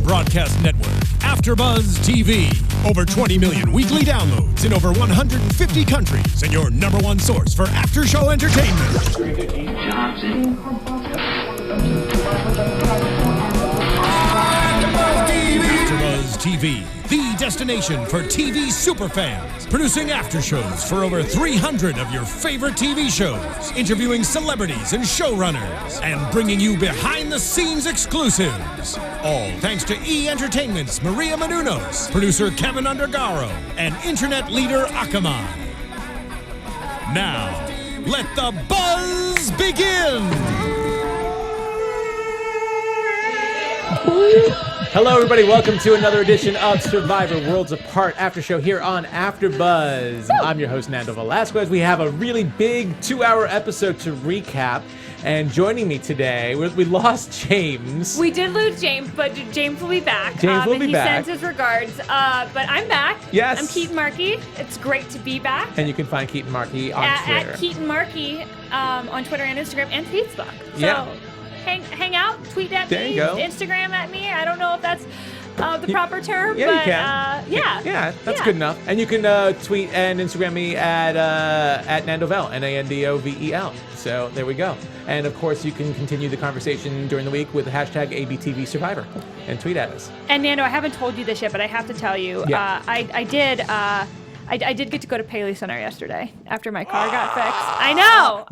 broadcast network, AFTERBUZZ TV. Over 20 million weekly downloads in over 150 countries, and your number one source for after-show entertainment. AFTERBUZZ TV, the destination for TV superfans. Producing aftershows for over 300 of your favorite TV shows. Interviewing celebrities and showrunners. And bringing you behind-the-scenes exclusives. All thanks to E! Entertainment's Maria Menounos, producer Kevin Undergaro, and internet leader Akamai. Now, let the buzz begin! Hello, everybody. Welcome to another edition of Survivor Worlds Apart After Show here on AfterBuzz. I'm your host, Nando Velasquez. We have a really big 2-hour episode to recap. And joining me today, we lost James. We did lose James, but James will be back. James will be back. He sends his regards. But I'm back. Yes. I'm Keetin Marchi. It's great to be back. And you can find Keetin Marchi on Twitter. At Keetin Marchi on Twitter and Instagram and Facebook. So yeah. Hang out, tweet at there me, you go. Instagram at me. I don't know if that's the proper term, yeah, but you can. Yeah, that's good enough. And you can tweet and Instagram me at Nandovel, Nandovel. So there we go. And of course, you can continue the conversation during the week with the hashtag ABTV Survivor and tweet at us. And Nando, I haven't told you this yet, but I have to tell you, I did get to go to Paley Center yesterday after my car got fixed. I know.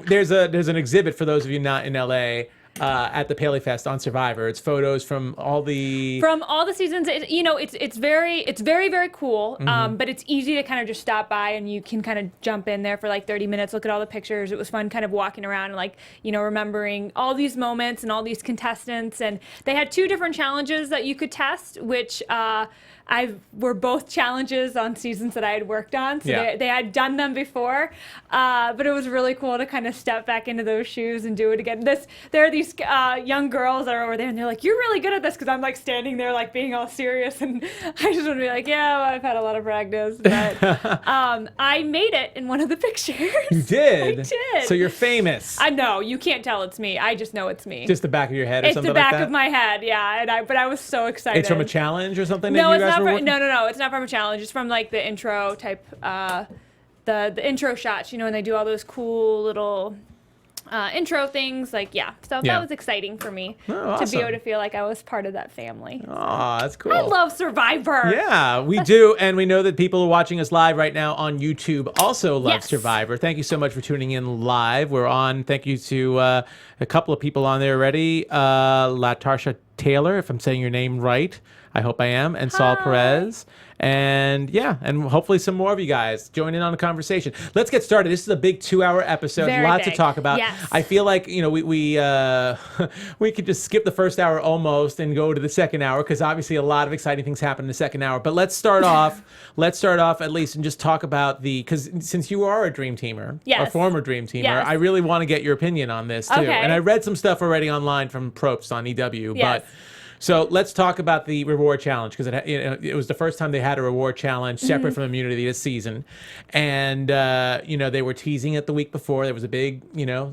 There's an exhibit for those of you not in LA at the Paley Fest on Survivor. It's photos from all the seasons. It's very cool. Mm-hmm. But it's easy to kind of just stop by and you can kind of jump in there for like 30 minutes, look at all the pictures. It was fun kind of walking around and remembering all these moments and all these contestants. And they had 2 different challenges that you could test, which were both challenges on seasons that I had worked on, so they had done them before, but it was really cool to kind of step back into those shoes and do it again. There are these young girls that are over there, and they're like, "You're really good at this," because I'm like standing there like being all serious, and I just want to be like, "Yeah, well, I've had a lot of practice," but I made it in one of the pictures. You did? I did. So you're famous. I know. You can't tell it's me. I just know it's me. Just the back of your head or something like that? It's the back of my head, yeah. But I was so excited. It's from a challenge or something? No, that you guys were No, it's not from a challenge. It's from like the intro type, the intro shots, and they do all those cool little intro things. So that was exciting for me to be able to feel like I was part of that family. Oh, that's cool. I love Survivor. Yeah, we do. And we know that people are watching us live right now on YouTube also love Survivor. Thank you so much for tuning in live. We're on. Thank you to a couple of people on there already. Latarsha Taylor, if I'm saying your name right. I hope I am. And Saul Perez. And and hopefully some more of you guys join in on the conversation. Let's get started. This is a big 2-hour episode. Lots to talk about. Yes. I feel like, we could just skip the first hour almost and go to the second hour because obviously a lot of exciting things happen in the second hour. But let's start off. At least and just talk about because since you are a dream teamer, a former dream teamer, I really want to get your opinion on this too. Okay. And I read some stuff already online from Probst on EW, but. So let's talk about the reward challenge because it was the first time they had a reward challenge separate from immunity this season, and they were teasing it the week before. There was a big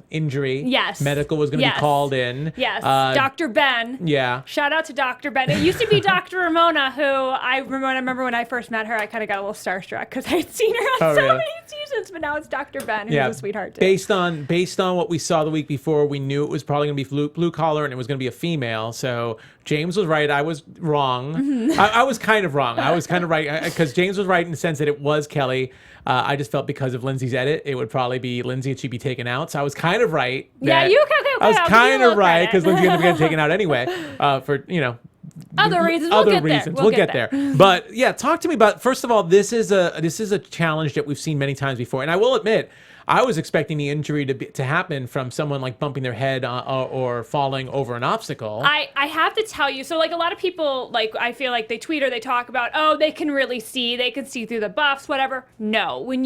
injury. Yes, medical was going to be called in. Yes, Dr. Ben. Yeah, shout out to Dr. Ben. It used to be Dr. Ramona, who I remember when I first met her. I kind of got a little starstruck because I had seen her on so many seasons, but now it's Dr. Ben, who's a sweetheart too. Based on what we saw the week before, we knew it was probably going to be blue collar and it was going to be a female. So. James was right. I was wrong. Mm-hmm. I was kind of wrong. I was kind of right because James was right in the sense that it was Kelly. I just felt because of Lindsay's edit, it would probably be Lindsay and she'd be taken out. So I was kind of right. Yeah, you could. I was kind of right because Lindsay's going to get taken out anyway for other reasons. We'll get there. But talk to me about. First of all, this is a challenge that we've seen many times before, and I will admit. I was expecting the injury to happen from someone like bumping their head or falling over an obstacle. I have to tell you, so like a lot of people, like I feel like they tweet or they talk about, oh, they can really see, they can see through the buffs, whatever. No, when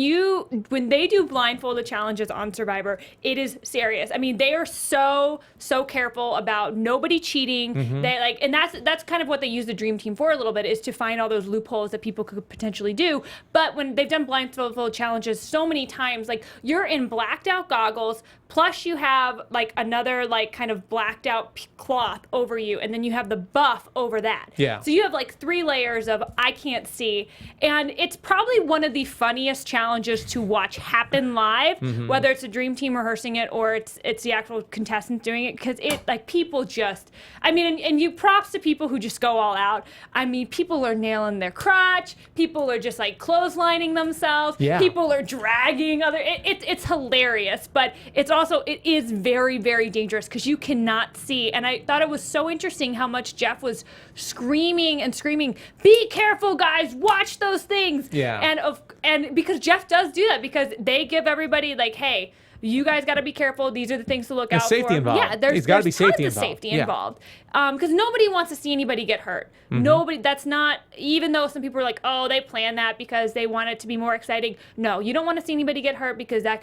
they do blindfolded challenges on Survivor, it is serious. I mean, they are so careful about nobody cheating. Mm-hmm. They and that's kind of what they use the Dream Team for a little bit, is to find all those loopholes that people could potentially do. But when they've done blindfolded challenges so many times, like you're in blacked out goggles, plus you have like another like kind of blacked out cloth over you, and then you have the buff over that. Yeah. So you have like 3 layers of I can't see, and it's probably one of the funniest challenges to watch happen live, whether it's a dream team rehearsing it or it's the actual contestants doing it, because it like people just, I mean, and you props to people who just go all out. I mean, people are nailing their crotch, people are just like clotheslining themselves, people are dragging other, it's hilarious, but it is very, very dangerous because you cannot see. And I thought it was so interesting how much Jeff was screaming and screaming, be careful guys, watch those things. Yeah. And because Jeff does do that, because they give everybody like, hey, you guys got to be careful. These are the things to look out safety for. involved. Yeah, there's got to be tons safety of involved. safety involved. Because nobody wants to see anybody get hurt. Nobody. That's not. Even though some people are like, oh, they planned that because they want it to be more exciting. No, you don't want to see anybody get hurt because that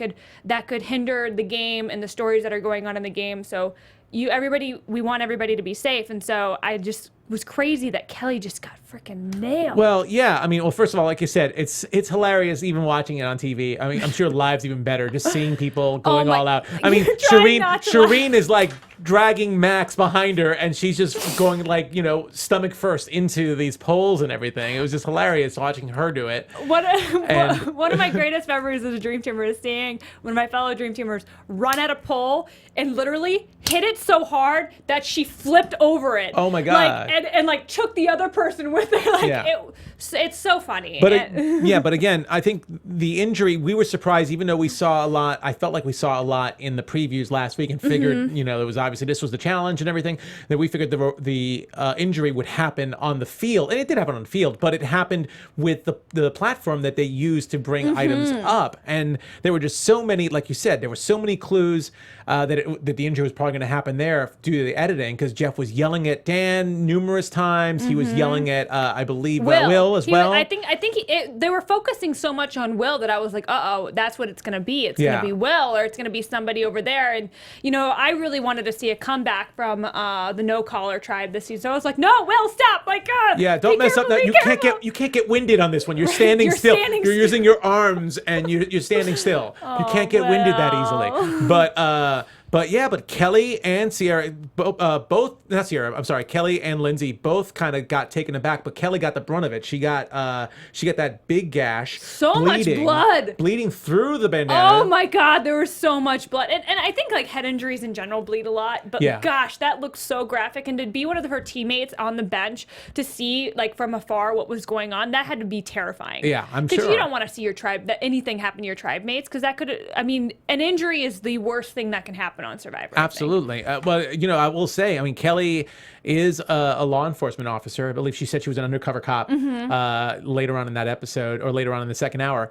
could hinder the game and the stories that are going on in the game. So we want everybody to be safe. And so I just was crazy that Kelly just got freaking nailed. Well, yeah. I mean, well, first of all, like you said, it's hilarious even watching it on TV. I mean, I'm sure live's even better, just seeing people going all out. I mean, Shireen is like dragging Max behind her, and she's just going like, stomach first into these poles and everything. It was just hilarious watching her do it. One of my greatest memories as a Dream Teamer is seeing one of my fellow Dream Teamers run at a pole and literally hit it so hard that she flipped over it. Oh my God. And like took the other person with her. Like it's so funny. But but again, I think the injury, we were surprised, even though we saw a lot. I felt like we saw a lot in the previews last week and figured, it was obviously this was the challenge and everything, that we figured the injury would happen on the field. And it did happen on the field, but it happened with the platform that they used to bring items up. And there were just so many, like you said, there were so many clues that the injury was probably going to happen there due to the editing, because Jeff was yelling at Dan numerous times. He was yelling at, I believe, Will as well. I think they were focusing so much on Will that I was like, uh-oh, that's what it's going to be. It's going to be Will, or it's going to be somebody over there. And, I really wanted to see a comeback from the no-collar tribe this season. So I was like, no, Will, stop. Like, don't mess up that. You can't get winded on this one. You're standing still. You're using your arms, and you're standing still. You can't get winded that easily. But Kelly and Sierra, Kelly and Lindsay both kind of got taken aback, but Kelly got the brunt of it. She got that big gash. Much blood. Bleeding through the bandana. Oh my God, there was so much blood. And I think like head injuries in general bleed a lot, but gosh, that looked so graphic. And to be one of her teammates on the bench, to see like from afar what was going on, that had to be terrifying. Yeah, I'm sure. Because you don't want to see your tribe, that anything happen to your tribe mates, because that could, I mean, an injury is the worst thing that can happen on Survivor. Absolutely. I will say, I mean, Kelly is a law enforcement officer. I believe she said she was an undercover cop later on in that episode, or later on in the second hour.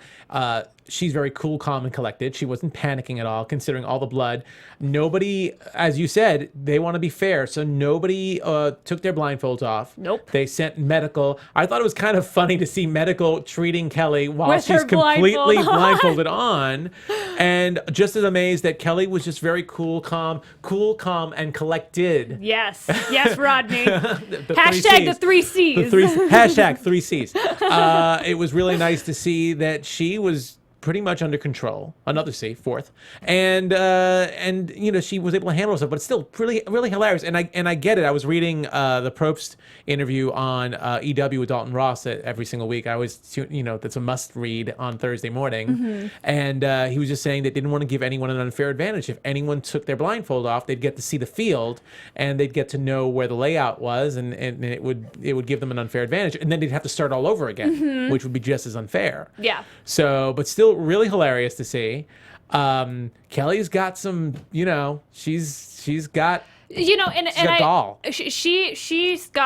She's very cool, calm, and collected. She wasn't panicking at all, considering all the blood. Nobody, as you said, they want to be fair, so nobody took their blindfolds off. Nope. They sent medical. I thought it was kind of funny to see medical treating Kelly while With she's her completely blindfold on. And just as amazed that Kelly was just very cool, calm, and collected. Yes, Rodney. Hashtag the 3 C's. Hashtag 3 C's. It was really nice to see that she was pretty much under control. Another C, fourth, and she was able to handle herself. But it's still really, really hilarious. And I get it. I was reading the Probst interview on EW with Dalton Ross every single week. I always, that's a must read on Thursday morning. And he was just saying they didn't want to give anyone an unfair advantage. If anyone took their blindfold off, they'd get to see the field and they'd get to know where the layout was, and it would give them an unfair advantage. And then they'd have to start all over again, which would be just as unfair. Yeah. So, but still really hilarious to see. Kelly's got some, she's got she's a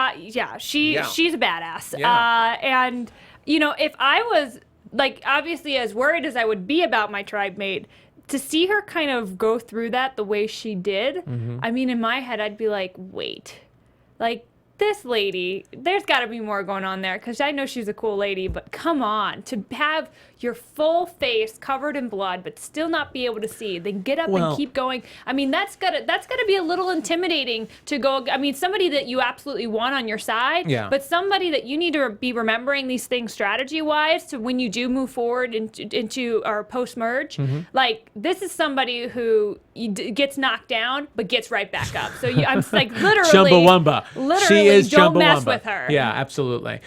badass. Yeah. And if I was like, obviously as worried as I would be about my tribe mate, to see her kind of go through that the way she did, I mean, in my head, I'd be like, wait, like, this lady, there's got to be more going on there, because I know she's a cool lady, but come on, to have your full face covered in blood but still not be able to see, then get up and keep going. I mean, that's gotta be a little intimidating to go. I mean, somebody that you absolutely want on your side, but somebody that you need to be remembering these things strategy wise to when you do move forward into our post merge. Like, this is somebody who gets knocked down but gets right back up. So I'm like, literally Chumbawamba. Literally, she is don't Chumbawamba. mess with her. Yeah, absolutely.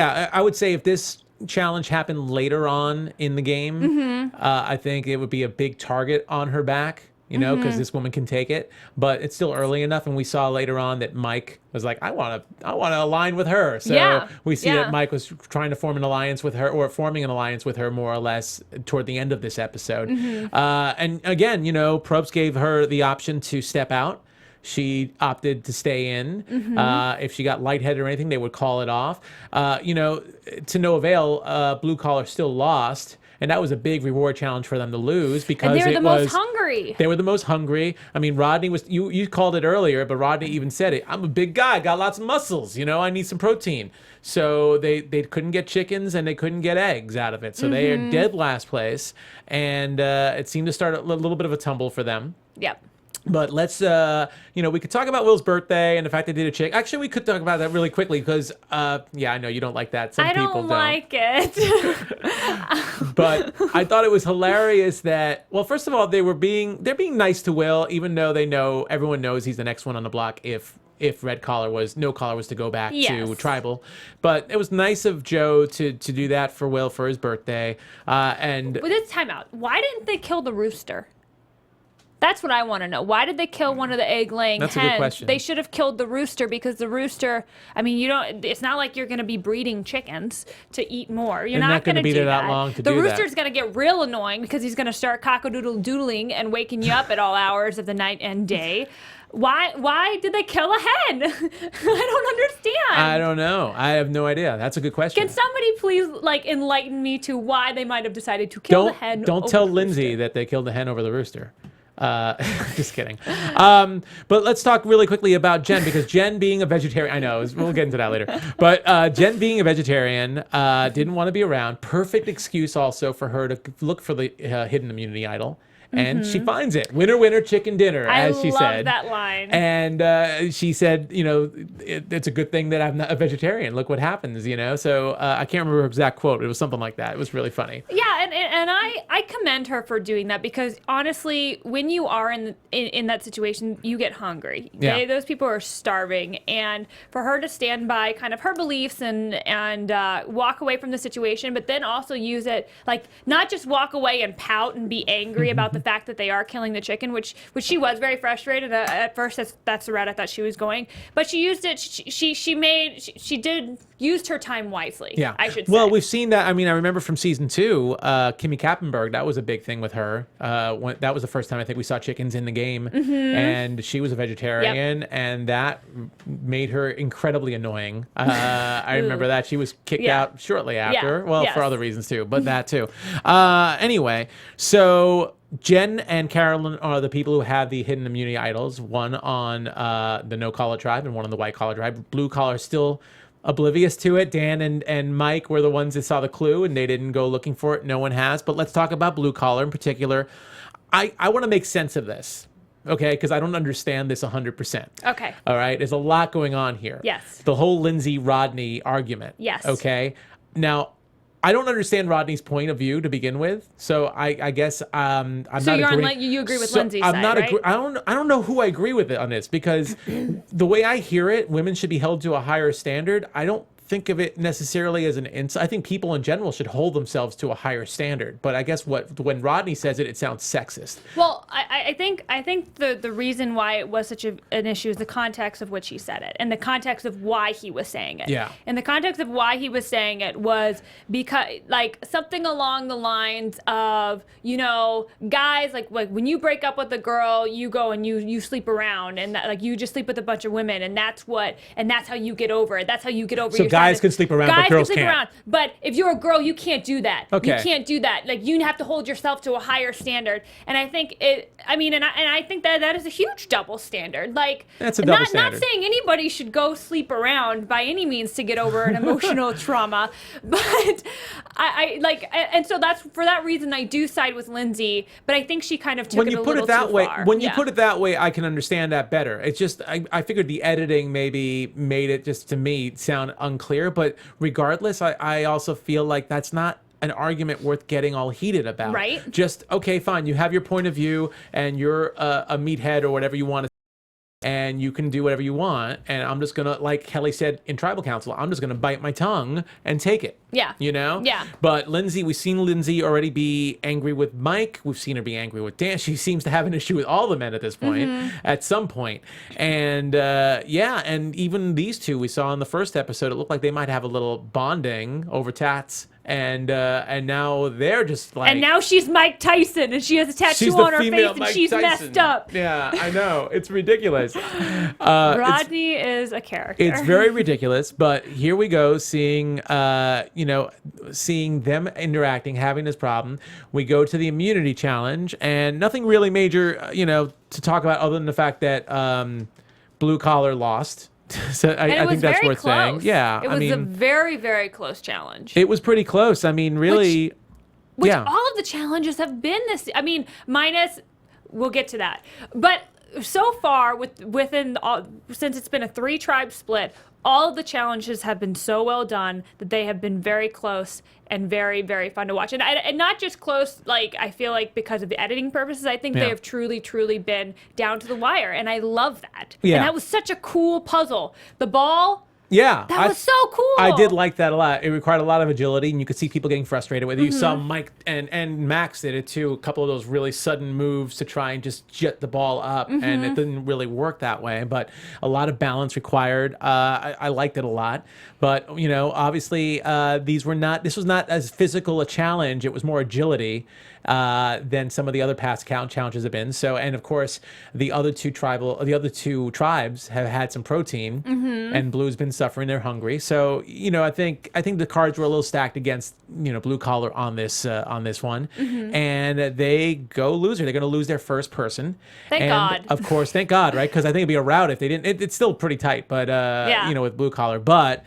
I would say if this challenge happened later on in the game, I think it would be a big target on her back, you know, because this woman can take it. But it's still early enough, and we saw later on that Mike was like, I want to align with her. So we see that Mike was trying to form an alliance with her, or forming an alliance with her more or less toward the end of this episode. And again, you know, Probst gave her the option to step out. She opted to stay in. If she got lightheaded or anything, they would call it off. You know, to no avail, Blue Collar still lost. And that was a big reward challenge for them to lose, because and they were the most hungry. They were the most hungry. I mean, Rodney was, you called it earlier, but Rodney even said it. I'm a big guy, got lots of muscles, you know, I need some protein. So they couldn't get chickens and they couldn't get eggs out of it. So they are dead last place. And it seemed to start a little bit of a tumble for them. Yep. But let's, you know, we could talk about Will's birthday and the fact they did a chick. Actually, we could talk about that really quickly because, yeah, I know you don't like that. Some people don't like it. But I thought it was hilarious that, well, first of all, they're being nice to Will, even though they know, everyone knows he's the next one on the block if no collar was to go back to tribal. But it was nice of Joe to do that for Will for his birthday. And with this timeout, why didn't they kill the rooster? That's what I want to know. Why did they kill one of the egg-laying hens? That's a good question. They should have killed the rooster, because the rooster, I mean, it's not like you're going to be breeding chickens to eat more. You're not going to be there that long to do that. The rooster's going to get real annoying, because he's going to start cock-a-doodle-doodling and waking you up at all hours of the night and day. Why did they kill a hen? I don't understand. I don't know. I have no idea. That's a good question. Can somebody please enlighten me to why they might have decided to kill the hen? Don't tell Lindsay that they killed the hen over the rooster. Just kidding. But let's talk really quickly about Jen, because Jen being a vegetarian, I know, we'll get into that later, but Jen being a vegetarian, didn't want to be around. Perfect excuse also for her to look for the hidden immunity idol. And she finds it. Winner, winner, chicken dinner, as she said. I love that line. And she said, you know, it's a good thing that I'm not a vegetarian. Look what happens, you know? So I can't remember her exact quote. It was something like that. It was really funny. Yeah, and I commend her for doing that, because honestly, when you are in that situation, you get hungry. Yeah. Those people are starving. And for her to stand by kind of her beliefs and walk away from the situation, but then also use it, like, not just walk away and pout and be angry about the fact that they are killing the chicken, which she was very frustrated at first. That's the route I thought she was going, but she used it. She did used her time wisely. Yeah, I should say. Well, we've seen that. I mean, I remember from season 2, Kimmy Kappenberg. That was a big thing with her. That was the first time I think we saw chickens in the game, and she was a vegetarian, and that made her incredibly annoying. I remember that she was kicked out shortly after. Well, for other reasons too, but that too. Anyway, so Jen and Carolyn are the people who have the hidden immunity idols, one on the no-collar tribe and one on the white-collar tribe. Blue collar is still oblivious to it. Dan and Mike were the ones that saw the clue, and they didn't go looking for it. No one has. But let's talk about blue collar in particular. I want to make sense of this, okay? Because I don't understand this 100%. Okay. All right? There's a lot going on here. Yes. The whole Lindsay-Rodney argument. Yes. Okay? Now, I don't understand Rodney's point of view to begin with, so I guess I'm not agreeing. You agree with Lindsay's side, right? I don't know who I agree with on this, because the way I hear it, women should be held to a higher standard. I don't think of it necessarily as an insult. I think people in general should hold themselves to a higher standard. But I guess when Rodney says it, it sounds sexist. Well, I think the reason why it was such an issue is the context of which he said it, and the context of why he was saying it. Yeah. And the context of why he was saying it was because, like, something along the lines of, you know, guys, like when you break up with a girl, you go and you sleep around, and like you just sleep with a bunch of women, and that's how you get over it. That's how you get over yourself. guys can sleep around, but girls can't. But if you're a girl, you can't do that. Okay. You can't do that. Like, you have to hold yourself to a higher standard. And I think I think that is a huge double standard. Like, that's a double standard. Not saying anybody should go sleep around by any means to get over an emotional trauma, but and so that's for that reason I do side with Lindsay, but I think she kind of took it a little too far. When you put it that way, I can understand that better. It's just I figured the editing maybe made it, just to me, sound unclear, but regardless, I also feel like that's not an argument worth getting all heated about. Right. Just, okay, fine, you have your point of view and you're a meathead or whatever you want to, and you can do whatever you want, and I'm just gonna, like Kelly said in tribal council, I'm just gonna bite my tongue and take it. Yeah. You know? Yeah. But Lindsay, we've seen Lindsay already be angry with Mike. We've seen her be angry with Dan. She seems to have an issue with all the men at this point, at some point. And and even these two we saw in the first episode, it looked like they might have a little bonding over tats. And now they're just like... And now she's Mike Tyson, and she has a tattoo on her face, and she's messed up. Yeah, I know. It's ridiculous. Rodney is a character. It's very ridiculous, but here we go, seeing them interacting, having this problem. We go to the immunity challenge, and nothing really major, to talk about other than the fact that Blue Collar lost. So I think that's worth saying. Yeah, it was a very, very close challenge. It was pretty close. I mean, really. Which all of the challenges have been this. I mean, minus, we'll get to that. But so far, since it's been a 3-tribe split, all of the challenges have been so well done that they have been very close and very, very fun to watch. And not just close, like, I feel like because of the editing purposes, I think they have truly, truly been down to the wire. And I love that. Yeah. And that was such a cool puzzle. The ball... Yeah. That was so cool. I did like that a lot. It required a lot of agility, and you could see people getting frustrated with it. You saw Mike and Max did it too, a couple of those really sudden moves to try and just jet the ball up, and it didn't really work that way, but a lot of balance required. I liked it a lot. But, obviously, this was not as physical a challenge. It was more agility than some of the other past challenges have been. So, and of course, the other two tribes have had some protein, and Blue's been suffering. They're hungry. So, I think the cards were a little stacked against, Blue Collar on this one, and they go loser. They're going to lose their first person. Thank God. Of course, thank God, right? Because I think it'd be a rout if they didn't. It's still pretty tight, but with Blue Collar, but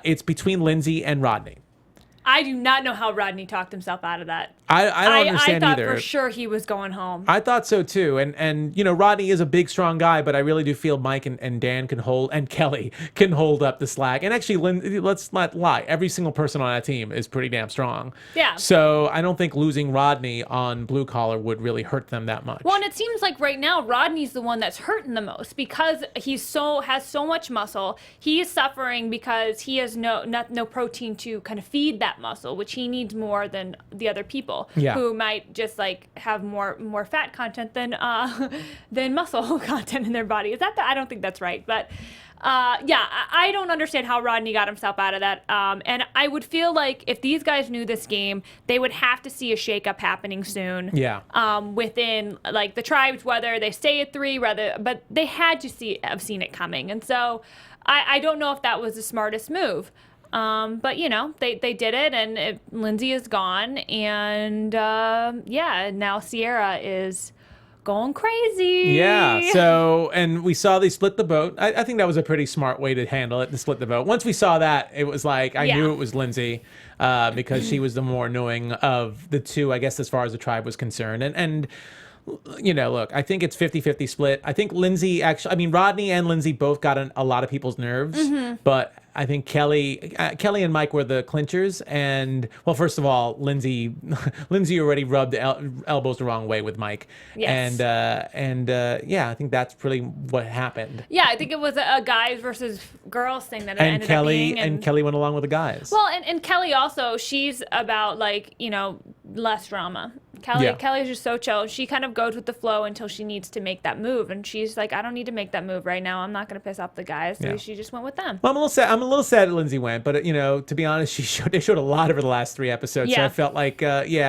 it's between Lindsay and Rodney. I do not know how Rodney talked himself out of that. I don't understand either. I thought for sure he was going home. I thought so too. And Rodney is a big, strong guy, but I really do feel Mike and Dan and Kelly can hold up the slack. And actually, let's not lie. Every single person on that team is pretty damn strong. Yeah. So I don't think losing Rodney on Blue Collar would really hurt them that much. Well, and it seems like right now Rodney's the one that's hurting the most because has so much muscle. He is suffering because he has no protein to kind of feed that muscle, which he needs more than the other people. Who might just like have more fat content than muscle content in their body. Is that I don't think that's right, but I don't understand how Rodney got himself out of that. And I would feel like if these guys knew this game, they would have to see a shakeup happening soon. Yeah. Within like the tribes, whether they stay at 3, but they had to have seen it coming, and so I don't know if that was the smartest move. But they did it, and Lindsay is gone, and now Sierra is going crazy. Yeah. So, and we saw they split the vote. I think that was a pretty smart way to handle it, to split the vote. Once we saw that, it was like I knew it was Lindsay because she was the more annoying of the two, I guess, as far as the tribe was concerned, and. Look, I think it's 50-50 split. I think Rodney and Lindsay both got on a lot of people's nerves, but I think Kelly and Mike were the clinchers. And, well, first of all, Lindsay already rubbed elbows the wrong way with Mike. Yes. And I think that's pretty what happened. Yeah, I think it was a guys versus girls thing that it ended up being. And Kelly went along with the guys. Well, and Kelly also, she's about, less drama. Kelly's just so chill. She kind of goes with the flow until she needs to make that move, and she's like, I don't need to make that move right now. I'm not going to piss off the guys. So she just went with them. Well, I'm a little sad that Lindsay went, but to be honest, they showed a lot of her the last 3 episodes. So I felt like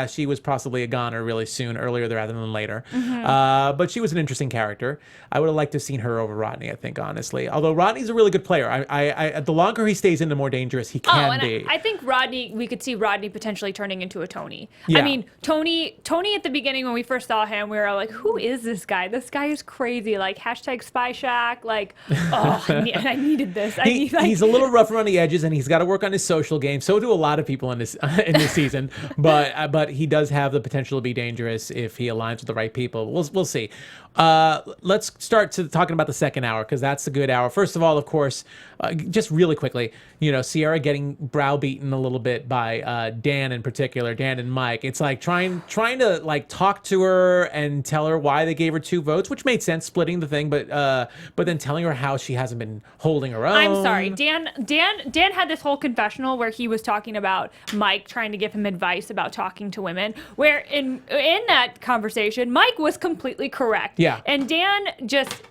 she was possibly a goner really soon, earlier rather than later. But she was an interesting character. I would have liked to have seen her over Rodney, I think, honestly. Although Rodney's a really good player. The longer he stays in, the more dangerous he can be. I think we could see Rodney potentially turning into a Tony. Yeah. I mean, Tony at the beginning when we first saw him, we were all like, who is this guy? This guy is crazy. Like, hashtag Spy Shack. Like, I needed this. He's a little rough around the edges, and he's got to work on his social game. So do a lot of people in this season. But he does have the potential to be dangerous if he aligns with the right people. We'll see. Let's start talking about the second hour, because that's a good hour. First of all, of course, just really quickly, Sierra getting browbeaten a little bit by Dan in particular, Dan and Mike. It's like trying to like talk to her and tell her why they gave her 2 votes, which made sense, splitting the thing, but then telling her how she hasn't been holding her own. I'm sorry, Dan had this whole confessional where he was talking about Mike trying to give him advice about talking to women, where in that conversation, Mike was completely correct. Yeah. And Dan just,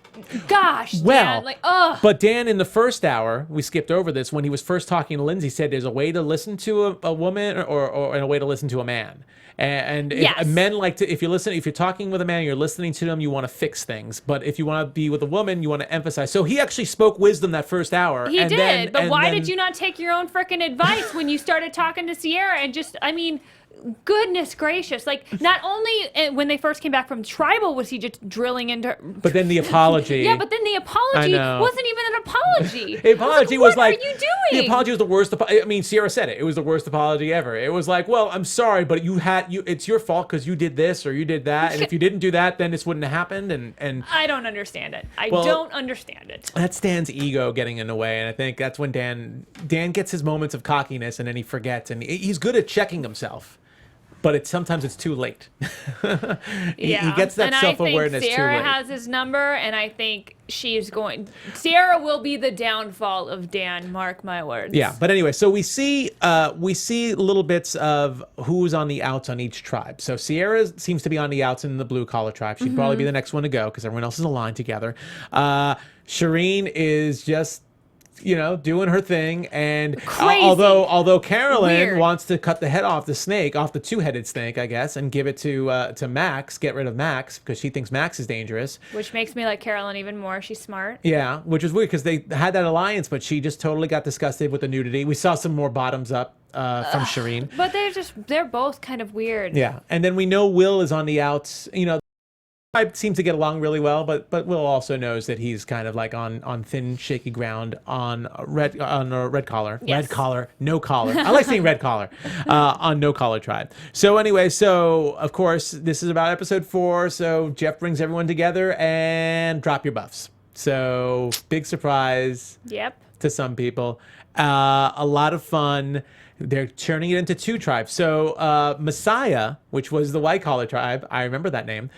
Dan, like, ugh. But Dan, in the first hour, we skipped over this, when he was first talking to Lindsay, said there's a way to listen to a woman or a way to listen to a man. And men like to, if you're talking with a man, you're listening to them, you want to fix things. But if you want to be with a woman, you want to emphasize. So he actually spoke wisdom that first hour. He did, but why did you not take your own frickin' advice when you started talking to Sierra and just, goodness gracious. Like, not only when they first came back from Tribal was he just drilling into... But then the apology... Yeah, but then the apology wasn't even an apology. The apology was like... What are you doing? The apology was the worst... Sierra said it. It was the worst apology ever. It was like, well, I'm sorry, but it's your fault because you did this or you did that. And if you didn't do that, then this wouldn't have happened. And I don't understand it. I don't understand it. That's Dan's ego getting in the way. And I think that's when Dan gets his moments of cockiness and then he forgets. And he's good at checking himself. But sometimes it's too late. He gets that self-awareness too late. Sierra has his number, and I think Sierra will be the downfall of Dan, mark my words. Yeah, but anyway, so we see little bits of who's on the outs on each tribe. So Sierra seems to be on the outs in the blue collar tribe. She'd probably be the next one to go because everyone else is aligned together. Shireen is just doing her thing, and although Carolyn wants to cut the head off the snake, off the 2-headed snake, I guess, and give it to Max, get rid of Max because she thinks Max is dangerous. Which makes me like Carolyn even more. She's smart. Yeah, which is weird because they had that alliance, but she just totally got disgusted with the nudity. We saw some more bottoms up from Shireen, but they're both kind of weird. Yeah, and then we know Will is on the outs. I seem to get along really well, but Will also knows that he's kind of like on thin, shaky ground on red collar, yes. Red collar, no collar. I like saying red collar on no collar tribe. So anyway, of course this is about episode 4. So Jeff brings everyone together and drop your buffs. So big surprise. Yep. To some people, a lot of fun. They're turning it into 2 tribes. So Messiah, which was the white collar tribe, I remember that name,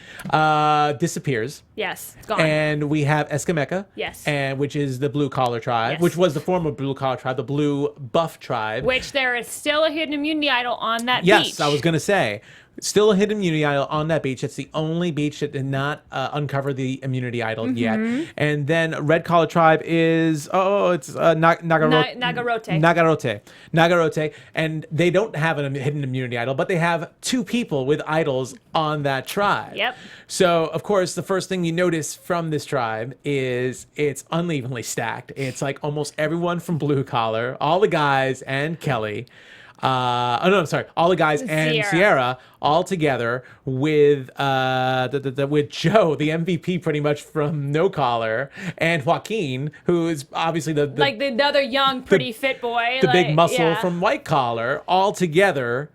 disappears. Yes, it's gone. And we have Escameca, yes, which is the blue collar tribe, yes. which was the former blue collar tribe, the blue buff tribe. Which there is still a hidden immunity idol on that beach. Yes, I was going to say. Still a hidden immunity idol on that beach. It's the only beach that did not uncover the immunity idol yet. And then Red Collar Tribe is, Nagarote. And they don't have a hidden immunity idol, but they have 2 people with idols on that tribe. Yep. So, of course, the first thing you notice from this tribe is it's unevenly stacked. It's like almost everyone from Blue Collar, all the guys and Kelly. All the guys and Sierra all together with with Joe, the MVP pretty much from No Collar, and Joaquin, who is obviously the other young, pretty fit boy. The big muscle from White Collar, all together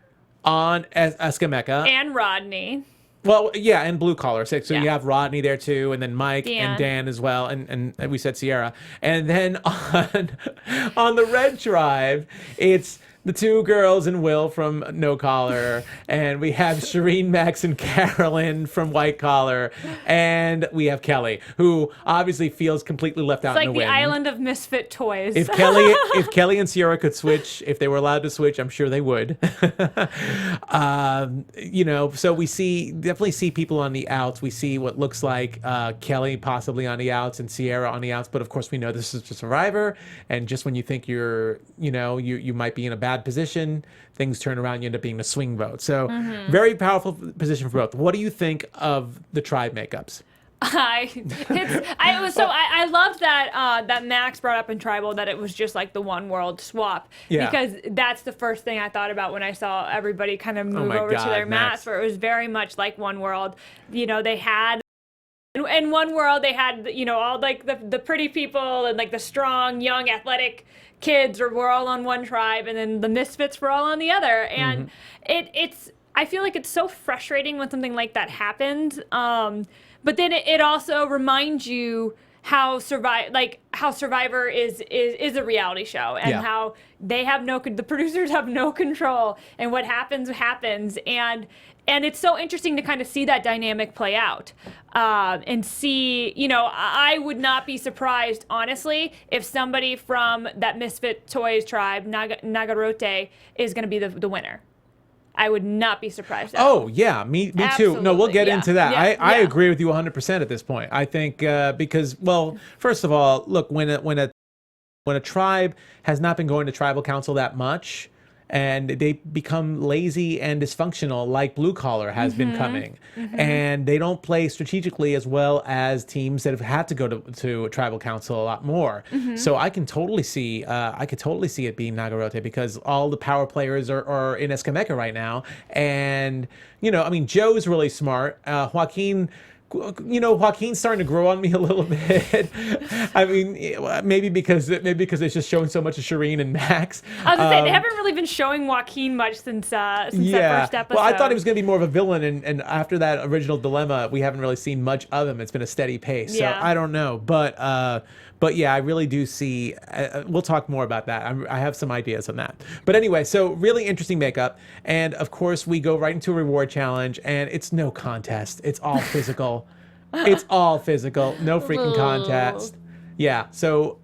on Escameca. And Rodney. Well, yeah, and Blue Collar. So you have Rodney there too, and then Mike and Dan as well, and we said Sierra. And then on the Red Tribe, it's the two girls and Will from No Collar, and we have Shireen, Max, and Carolyn from White Collar, and we have Kelly, who obviously feels completely left out It's in like the the wind. island of misfit toys. If Kelly and Sierra could switch, if they were allowed to switch, I'm sure they would. So we definitely see people on the outs. We see what looks like Kelly possibly on the outs and Sierra on the outs. But of course, we know this is a Survivor, and just when you think you might be in a bad position, things turn around. You end up being a swing vote. So very powerful position for both. What do you think of the tribe makeups? I loved that Max brought up in Tribal that it was just like the one world swap, because that's the first thing I thought about when I saw everybody kind of move over to their mats, where it was very much like one world. They had in one world they had all like the pretty people and like the strong, young, athletic kids were all on one tribe, and then the misfits were all on the other, and it's I feel like it's so frustrating when something like that happens. But then it also reminds you how Survivor is a reality show, and how the producers have no control, and what happens, and it's so interesting to kind of see that dynamic play out, and see, I would not be surprised, honestly, if somebody from that Misfit Toys tribe, Nagarote, is going to be the winner. I would not be surprised at all. Oh, yeah, me too. No, we'll get into that. I agree with you 100% at this point. I think because, well, first of all, look, when a tribe has not been going to tribal council that much, and they become lazy and dysfunctional like Blue Collar has been coming, and they don't play strategically as well as teams that have had to go to tribal council a lot more. So I can totally see it being Nagarote, because all the power players are in Escameca right now, and Joe's really smart. Joaquin's starting to grow on me a little bit. I mean, maybe because it's just showing so much of Shireen and Max. I was gonna say, they haven't really been showing Joaquin much since that first episode. Well, I thought he was going to be more of a villain, and after that original dilemma, we haven't really seen much of him. It's been a steady pace. So I don't know, but yeah, I really do see. We'll talk more about that. I have some ideas on that. But anyway, so really interesting makeup, and of course we go right into a reward challenge, and it's no contest. It's all physical. It's all physical. No freaking contest. Yeah. So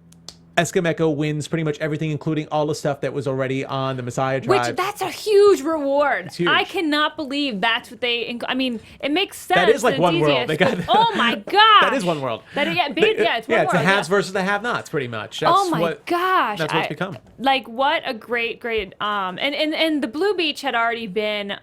Escameco wins pretty much everything, including all the stuff that was already on the Messiah tribe. Which, that's a huge reward. It's huge. I cannot believe that's what they... I mean, it makes sense. That is like one world. Oh my God. That is one world. It's one world. It's the haves versus the have-nots, pretty much. That's oh my gosh. That's what it's become. Like, what a great... And the Blue Beach had already been...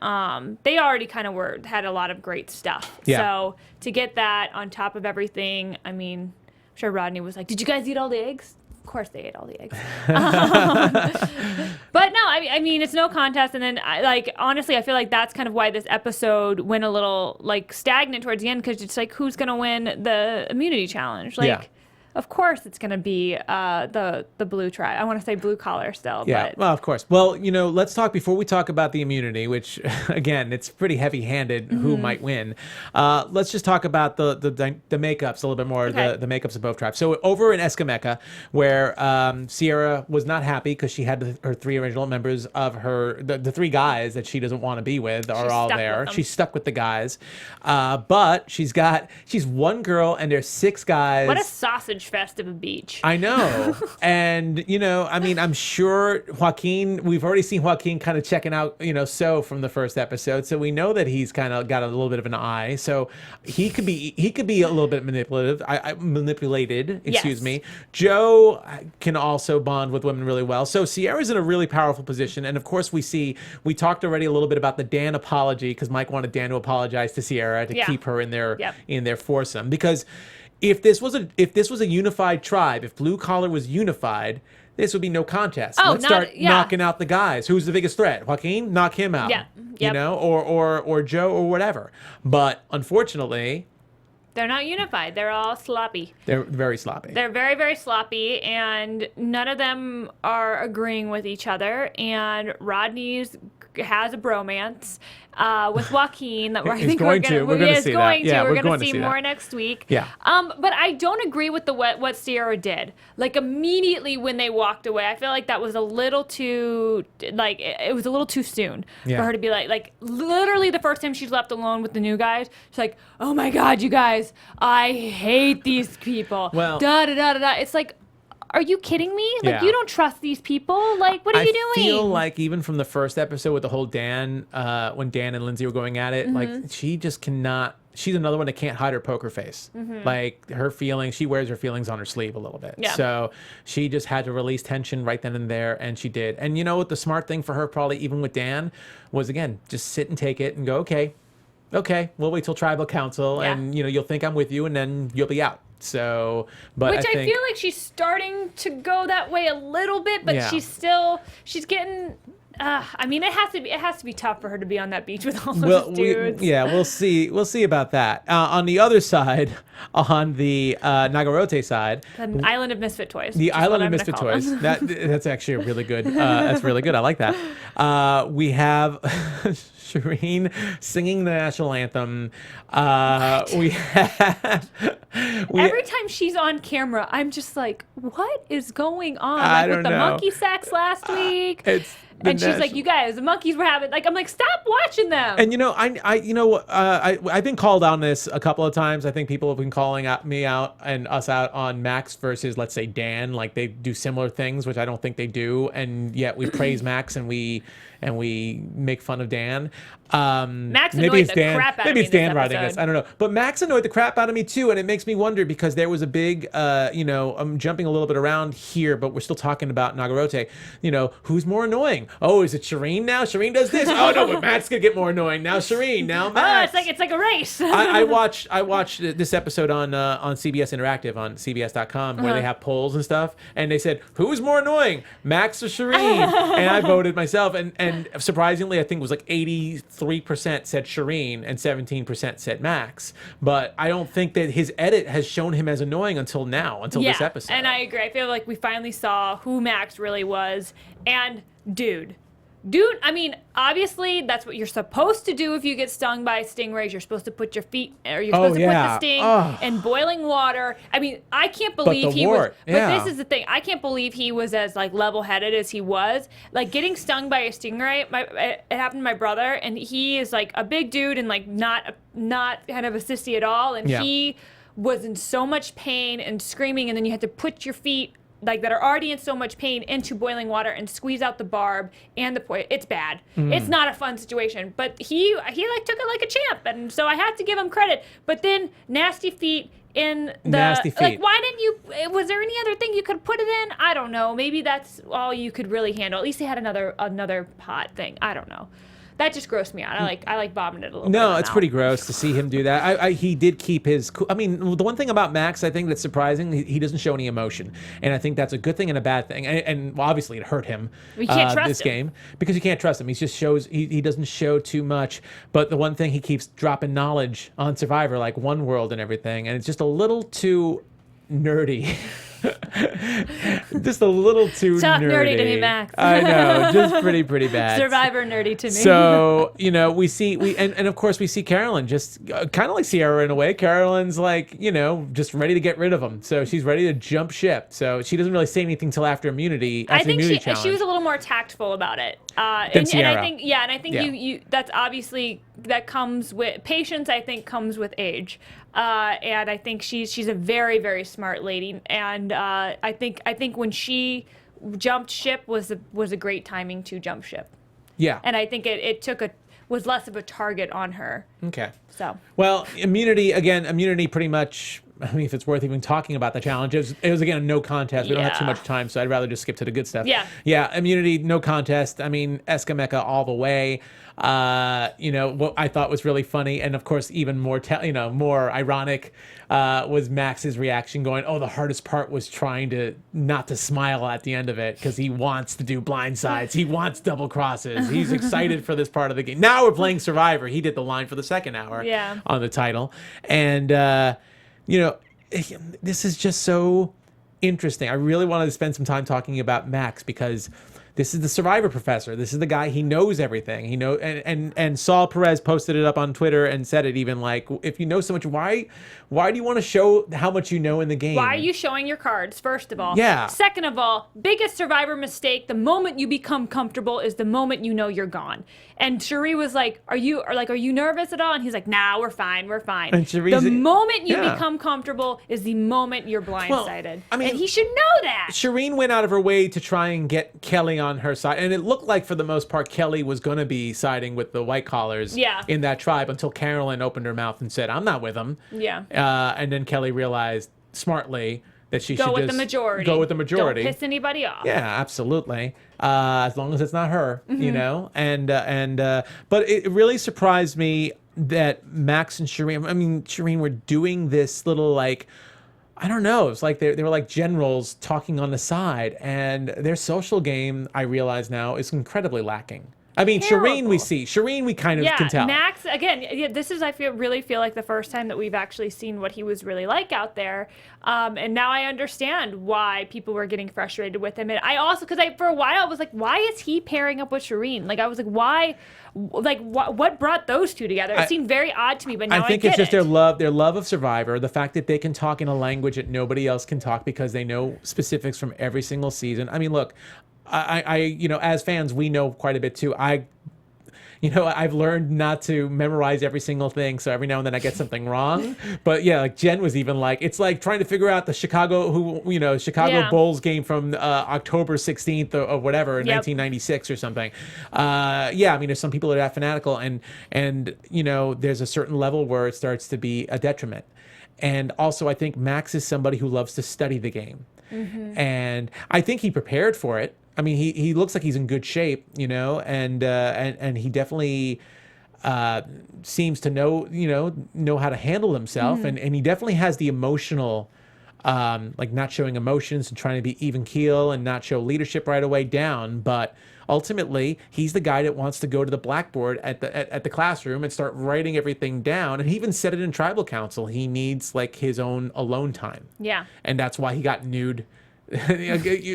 they already kind of had a lot of great stuff. Yeah. So to get that on top of everything, I mean, I'm sure Rodney was like, did you guys eat all the eggs? Of course they ate all the eggs. But no, I mean, it's no contest. And then, honestly, I feel like that's kind of why this episode went a little, stagnant towards the end, because it's like, who's going to win the immunity challenge? Of course it's going to be the blue tribe. I want to say Blue Collar still. Yeah, but... well, of course. Well, let's talk, before we talk about the immunity, which, again, it's pretty heavy-handed who might win. Let's just talk about the makeups a little bit more, the makeups of both tribes. So over in Escameca, where Sierra was not happy because she had her three original members of the three guys that she doesn't want to be with are all there. She's stuck with the guys. But she's one girl and there's six guys. What a sausage fest of a beach. I know. And, I'm sure Joaquin, we've already seen Joaquin kind of checking out, So from the first episode. So we know that he's kind of got a little bit of an eye. So he could be a little bit manipulated, excuse me. Joe can also bond with women really well. So Sierra's in a really powerful position. And of course we talked already a little bit about the Dan apology, because Mike wanted Dan to apologize to Sierra to keep her in their foursome. Because if this was a unified tribe, if Blue Collar was unified, this would be no contest. Let's start knocking out the guys. Who's the biggest threat? Joaquin? Knock him out. Yeah. Yep. Or Joe or whatever. But unfortunately, they're not unified. They're all sloppy. They're very sloppy. They're very, very sloppy, and none of them are agreeing with each other. And Rodney's has a bromance with Joaquin that I He's think going to. We're going to see that. Yeah, we're we're going to to see see more that. next week. Yeah. But I don't agree with what Sierra did. Like immediately when they walked away, I feel like that was a little too it was a little too soon for her to be like literally the first time she's left alone with the new guys, she's like, oh my God, you guys, I hate these people. Well, da da da da da. It's like, are you kidding me? Like, Yeah. you don't trust these people? Like, what are you doing? I feel like even from the first episode with the whole Dan, when Dan and Lindsay were going at it, like she just cannot. She's another one that can't hide her poker face. Like her feelings, she wears her feelings on her sleeve a little bit. Yeah. So she just had to release tension right then and there, and she did. And you know what? The smart thing for her, probably even with Dan, was again just sit and take it and go, okay, we'll wait till tribal council, Yeah. and you'll think I'm with you, and then you'll be out. So, but Which I think, feel like she's starting to go that way a little bit, but Yeah. she's getting. I mean, it has to be tough for her to be on that beach with all those dudes. We'll see about that. On the other side, on the Nagarote side, The Island of Misfit Toys. the which is Island what of I'm gonna Misfit call Toys. them. That's actually a really good. That's really good. I like that. We have Shireen singing the national anthem. We have. Every time she's on camera, I'm just like, what is going on? I Like with don't the know. monkey sex last week. It's the And she's like, you guys, the monkeys were having, like, I'm like, stop watching them. And I've been called on this a couple of times. I think people have been calling me out and us out on Max versus, let's say, Dan. Like they do similar things, which I don't think they do, and yet we praise Max and we make fun of Dan. Max maybe annoyed it's the Dan. crap out of Maybe me it's Dan this writing this. episode. I don't know. But Max annoyed the crap out of me too, and it makes me wonder because there was a big, I'm jumping a little bit around here, but we're still talking about Nagarote. Who's more annoying? Oh, is it Shireen now? Shireen does this. Oh no, but Matt's gonna get more annoying now. Shireen now. Max. Oh, it's like a race. I watched this episode on CBS Interactive on CBS.com where they have polls and stuff, and they said who's more annoying, Max or Shireen, and I voted myself, and surprisingly, I think it was like 83% said Shireen and 17% said Max, but I don't think that his edit has shown him as annoying until this episode. And I agree. I feel like we finally saw who Max really was, and dude, I mean, obviously that's what you're supposed to do if you get stung by a stingray. You're supposed to put your feet, or you're supposed to put the sting in boiling water. I mean, I can't believe he was. But this is the thing. I can't believe he was as like level-headed as he was. Like getting stung by a stingray. It happened to my brother, and he is like a big dude and like not kind of a sissy at all. And he was in so much pain and screaming, and then you had to put your feet, like that are already in so much pain, into boiling water and squeeze out the barb and the poison. It's bad. It's not a fun situation. But he like took it like a champ, and so I have to give him credit. But then nasty feet in the Nasty feet. like, why didn't you? Was there any other thing you could put it in? I don't know. Maybe that's all you could really handle. At least he had another pot thing. I don't know. That just grossed me out. I like bobbing it a little bit. No, it's pretty gross to see him do that. He did keep his cool. I mean, the one thing about Max, I think that's surprising, he doesn't show any emotion, and I think that's a good thing and a bad thing. And well, obviously, it hurt him. You can't trust this him. game because you can't trust him. He just shows he doesn't show too much. But the one thing, he keeps dropping knowledge on Survivor, like One World and everything, and it's just a little too nerdy. Just a little too Tough nerdy. nerdy to me, Max. I know, just pretty bad. Survivor nerdy to me. So, we see, and of course we see Carolyn just kind of like Sierra in a way. Carolyn's like, just ready to get rid of him. So she's ready to jump ship. So she doesn't really say anything till after immunity. I think challenge. she was a little more tactful about it. Than Sierra. And I think you that's obviously, that comes with patience. I think comes with age. And I think she's a very, very smart lady. And I think when she jumped ship was a great timing to jump ship. Yeah. And I think it was less of a target on her. Okay. So. Well, immunity pretty much. I mean, if it's worth even talking about the challenge, it was again a no contest. We don't have too much time, so I'd rather just skip to the good stuff. Yeah. Yeah, immunity, no contest. I mean, Escameca all the way. What I thought was really funny, and of course, even more more ironic, was Max's reaction, going, "Oh, the hardest part was trying not to smile at the end of it because he wants to do blindsides, he wants double crosses, he's excited for this part of the game. Now we're playing Survivor." He did the line for the second hour on the title, and this is just so interesting. I really wanted to spend some time talking about Max because this is the Survivor professor. This is the guy. He knows everything. He know and Saul Perez posted it up on Twitter and said it even like, if you know so much, why do you want to show how much you know in the game? Why are you showing your cards? First of all. Yeah. Second of all, biggest Survivor mistake. The moment you become comfortable is the moment you know you're gone. And Cherie was like, "Are you nervous at all?" And he's like, "Nah, we're fine. We're fine." And Cherie's, the moment you yeah. become comfortable is the moment you're blindsided. Well, I mean, and he should know that. Shireen went out of her way to try and get Kelly on her side, and it looked like for the most part Kelly was going to be siding with the white collars in that tribe until Carolyn opened her mouth and said, "I'm not with them." Yeah. And then Kelly realized smartly that she should go with just the majority. go with the majority. Don't piss anybody off. Yeah, absolutely. As long as it's not her, you know. But it really surprised me that Max and Shireen were doing this little like, I don't know. It's like they were like generals talking on the side, and their social game, I realize now, is incredibly lacking. I mean, Shireen we kind of can tell. Max, again, this is, really feel like the first time that we've actually seen what he was really like out there. And now I understand why people were getting frustrated with him. And I also, for a while, I was like, why is he pairing up with Shireen? Like, I was like, why? Like, what brought those two together? It seemed very odd to me, but now I think get it's just it. their love of Survivor, the fact that they can talk in a language that nobody else can talk because they know specifics from every single season. I mean, look, I as fans, we know quite a bit too. I've learned not to memorize every single thing, so every now and then I get something wrong. But yeah, like Jen was even like, it's like trying to figure out the Chicago Bulls game from October 16th or whatever in 1996 or something. There's some people that are that fanatical, and there's a certain level where it starts to be a detriment. And also, I think Max is somebody who loves to study the game, and I think he prepared for it. I mean, he looks like he's in good shape, and he definitely seems to know how to handle himself, and he definitely has the emotional, like not showing emotions and trying to be even keel and not show leadership right away down. But ultimately, he's the guy that wants to go to the blackboard at the classroom and start writing everything down. And he even said it in tribal council. He needs like his own alone time. Yeah, and that's why he got nude.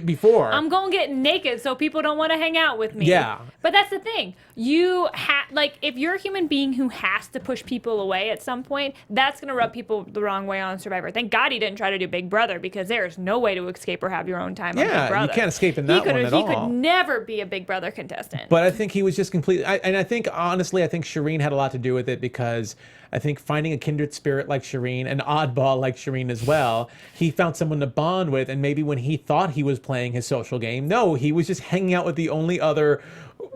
Before I'm gonna get naked so people don't want to hang out with me. Yeah, but that's the thing. If you're a human being who has to push people away at some point, that's gonna rub people the wrong way on Survivor. Thank God he didn't try to do Big Brother, because there's no way to escape or have your own time on Big Brother. Yeah, you can't escape in that one at all. He could never be a Big Brother contestant. But I think he was just completely. I think honestly, I think Shireen had a lot to do with it, because I think finding a kindred spirit like Shireen, an oddball like Shireen as well, he found someone to bond with. And maybe when he thought he was playing his social game, no, he was just hanging out with the only other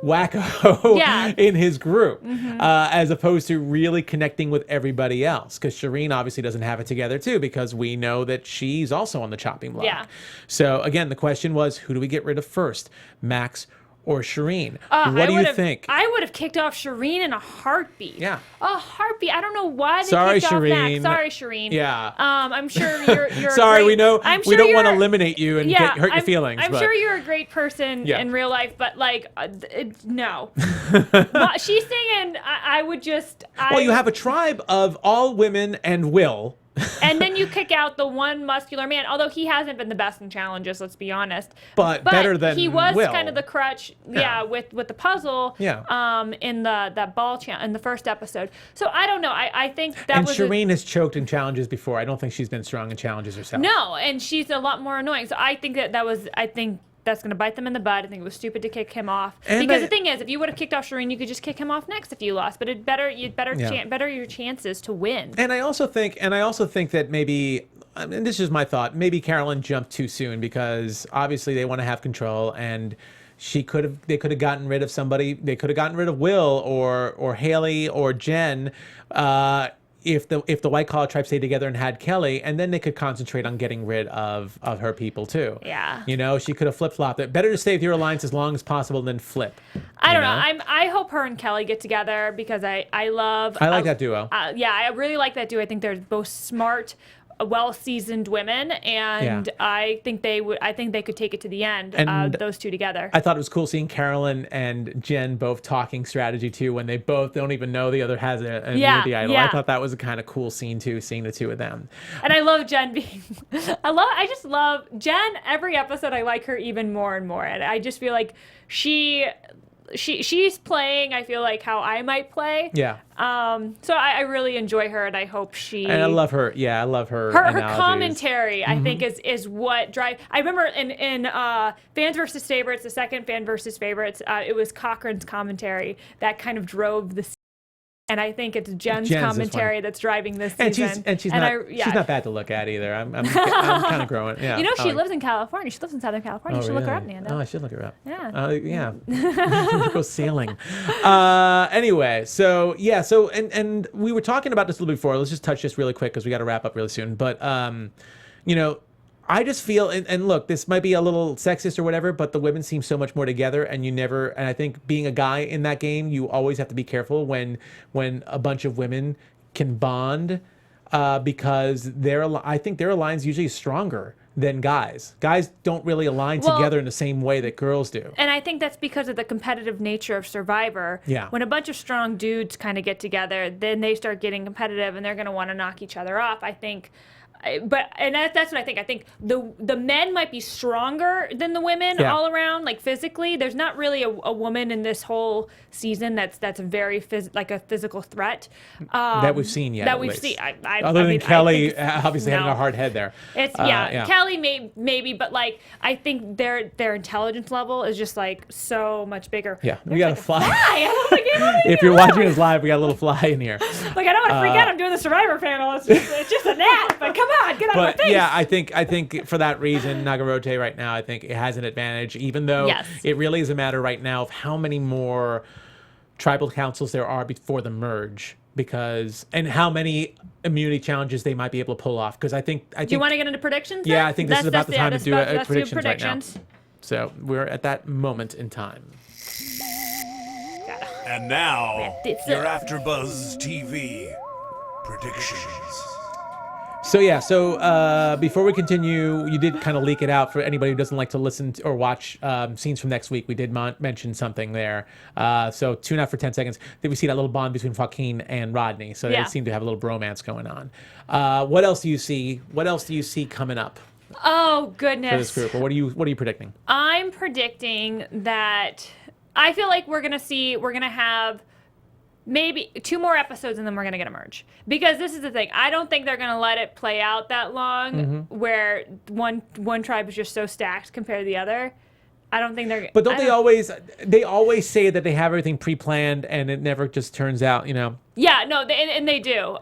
wacko in his group, as opposed to really connecting with everybody else. Because Shireen obviously doesn't have it together too, because we know that she's also on the chopping block. Yeah. So again, the question was, who do we get rid of first, Max or Shireen? What do you think? I would have kicked off Shireen in a heartbeat. Yeah. A heartbeat. I don't know why they kicked off Max. Sorry, Shireen. Yeah. I'm sure you're sorry, we don't want to eliminate you and hurt your feelings. I'm sure you're a great person in real life, but no. She's singing, I would just... Well, you have a tribe of all women and Will. And then you kick out the one muscular man, although he hasn't been the best in challenges, let's be honest. But better than he was Will. Kind of the crutch, with the puzzle. Yeah. In that ball in the first episode. So I don't know. I think that was. And Shireen has choked in challenges before. I don't think she's been strong in challenges herself. No, and she's a lot more annoying. So I think that's going to bite them in the butt. I think it was stupid to kick him off. Because the thing is, if you would have kicked off Shireen, you could just kick him off next if you lost. But you'd better your chances to win. And I also think that maybe, and this is my thought, maybe Carolyn jumped too soon, because obviously they want to have control, and they could have gotten rid of somebody. They could have gotten rid of Will or Haley or Jen. If the white collar tribe stayed together and had Kelly, and then they could concentrate on getting rid of her people too. Yeah. She could have flip-flopped it. Better to stay with your alliance as long as possible than flip. I don't know. I hope her and Kelly get together, because I like that duo. I really like that duo. I think they're both smart, well-seasoned women, and I think they could take it to the end. And those two together. I thought it was cool seeing Carolyn and Jen both talking strategy too, when they both don't even know the other has an immunity idol. I thought that was a kind of cool scene too, seeing the two of them. And I love Jen being. I just love Jen. Every episode, I like her even more and more, and I just feel like she's playing, I feel like, how I might play. Yeah. So I really enjoy her, and I hope she. And I love her. Yeah, I love her. Her commentary, I think, is what drive. I remember in Fans versus Favorites, the second Fan versus Favorites, it was Cochran's commentary that kind of drove the. And I think it's Jen's commentary that's driving this season. And she's not bad to look at either. I'm kind of growing. Yeah. You know, she lives in California. She lives in Southern California. You should look her up, Nando. Oh, I should look her up. Yeah. Yeah. Go sailing. Anyway, so and we were talking about this a little before. Let's just touch this really quick because we got to wrap up really soon. But you know, I just feel, and look, this might be a little sexist or whatever, but the women seem so much more together, and I think being a guy in that game, you always have to be careful when a bunch of women can bond, because I think their alliance usually is stronger than guys. Guys don't really align together in the same way that girls do. And I think that's because of the competitive nature of Survivor. Yeah. When a bunch of strong dudes kind of get together, then they start getting competitive, and they're going to want to knock each other off, I think. That's what I think. I think the men might be stronger than the women all around, like physically. There's not really a woman in this whole season that's very a physical threat that we've seen yet. That we've seen. Other than Kelly, obviously having a hard head there. It's Kelly maybe, but like I think their intelligence level is just like so much bigger. Yeah, we got a fly. If you're watching us live, we got a little fly in here. Like I don't want to freak out. I'm doing the Survivor panel. It's just a gnat, but come on, get out of my face. Yeah, I think for that reason, Nagarote right now, I think it has an advantage, even though it really is a matter right now of how many more tribal councils there are before the merge, and how many immunity challenges they might be able to pull off. Because I think do you want to get into predictions? Yeah, I think this is about the time to do predictions right now. So we're at that moment in time. And now, your AfterBuzz TV predictions. So before we continue, you did kind of leak it out for anybody who doesn't like to listen to or watch scenes from next week. We did mention something there. So tune out for 10 seconds. Then we see that little bond between Joaquin and Rodney. So they seem to have a little bromance going on. What else do you see? What else do you see coming up? Oh, goodness. For this group? Or what are you predicting? I'm predicting that I feel like we're going to have maybe 2 more episodes and then we're going to get a merge. Because this is the thing. I don't think they're going to let it play out that long where one tribe is just so stacked compared to the other. I don't think they're... But they always say that they have everything pre-planned and it never just turns out, you know... Yeah, no, and they do.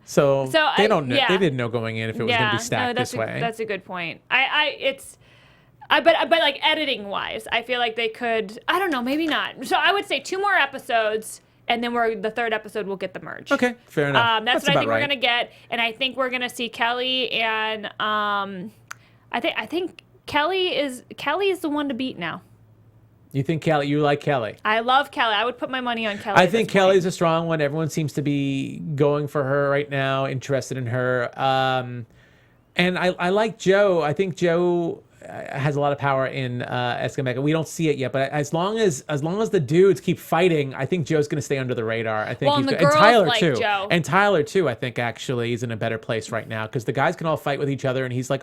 So they don't know. They didn't know going in if it was going to be stacked this way. That's a good point. But like editing wise, I feel like they could. I don't know, maybe not. So I would say 2 more episodes, and then the 3rd episode will get the merge. Okay, fair enough. That's what I think we're gonna get, and I think we're gonna see Kelly and I think Kelly is the one to beat now. You think Kelly? You like Kelly? I love Kelly. I would put my money on Kelly. I think Kelly's a strong one. Everyone seems to be going for her right now, interested in her. And I like Joe. I think Joe has a lot of power in Escamega. We don't see it yet, but as long as the dudes keep fighting, I think Joe's going to stay under the radar. I think and Tyler like too. Joe. And Tyler too. I think actually is in a better place right now because the guys can all fight with each other, and he's like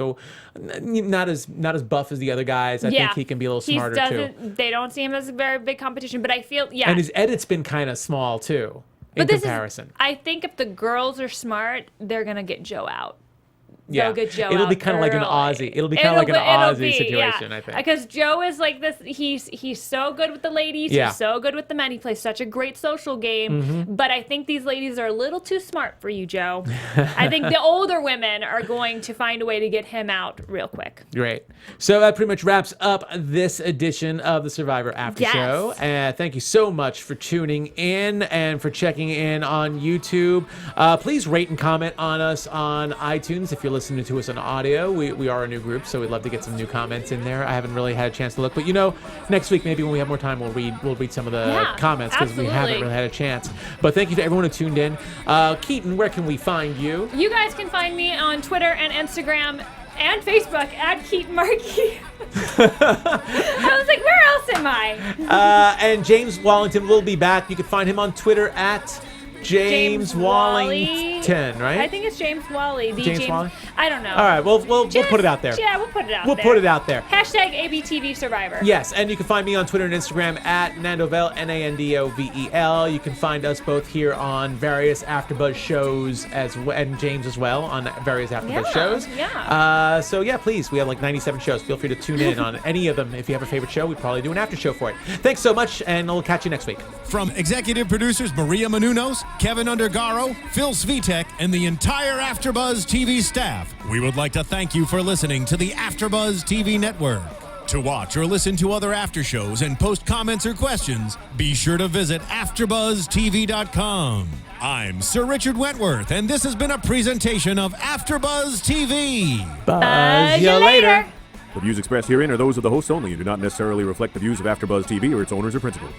not as buff as the other guys. I think he can be a little smarter too. They don't see him as a very big competition, but I feel And his edit's been kind of small too in comparison. I think if the girls are smart, they're going to get Joe out. Yeah, it'll be kind of like an Aussie. It'll be kind of like an Aussie situation, I think. Because Joe is like this. He's so good with the ladies. Yeah. He's so good with the men. He plays such a great social game. But I think these ladies are a little too smart for you, Joe. I think the older women are going to find a way to get him out real quick. Great. So that pretty much wraps up this edition of the Survivor After Show. And thank you so much for tuning in and for checking in on YouTube. Please rate and comment on us on iTunes if you you're listening to us on audio, we are a new group, so we'd love to get some new comments in there. I haven't really had a chance to look, but next week maybe when we have more time, we'll read some of the comments because we haven't really had a chance. But thank you to everyone who tuned in. Keetin, where can we find you? You guys can find me on Twitter and Instagram and Facebook at Keetin Marchi. I was like, where else am I? And James Wallington will be back. You can find him on Twitter at James Wallington, right? I think it's James Wally. James Wally? I don't know. All right, we'll put it out there. Yeah, we'll put it out there. We'll put it out there. Hashtag ABTV Survivor. Yes, and you can find me on Twitter and Instagram at Nandovel, Nandovel. You can find us both here on various AfterBuzz shows and James as well on various AfterBuzz shows. Yeah. So yeah, please, we have like 97 shows. Feel free to tune in on any of them. If you have a favorite show, we'd probably do an after show for it. Thanks so much, and we'll catch you next week. From executive producers Maria Menounos, Kevin Undergaro, Phil Svitek, and the entire AfterBuzz TV staff, we would like to thank you for listening to the AfterBuzz TV network. To watch or listen to other after shows and post comments or questions, be sure to visit AfterBuzzTV.com. I'm Sir Richard Wentworth, and this has been a presentation of AfterBuzz TV. Buzz you later. The views expressed herein are those of the hosts only and do not necessarily reflect the views of AfterBuzz TV or its owners or principals.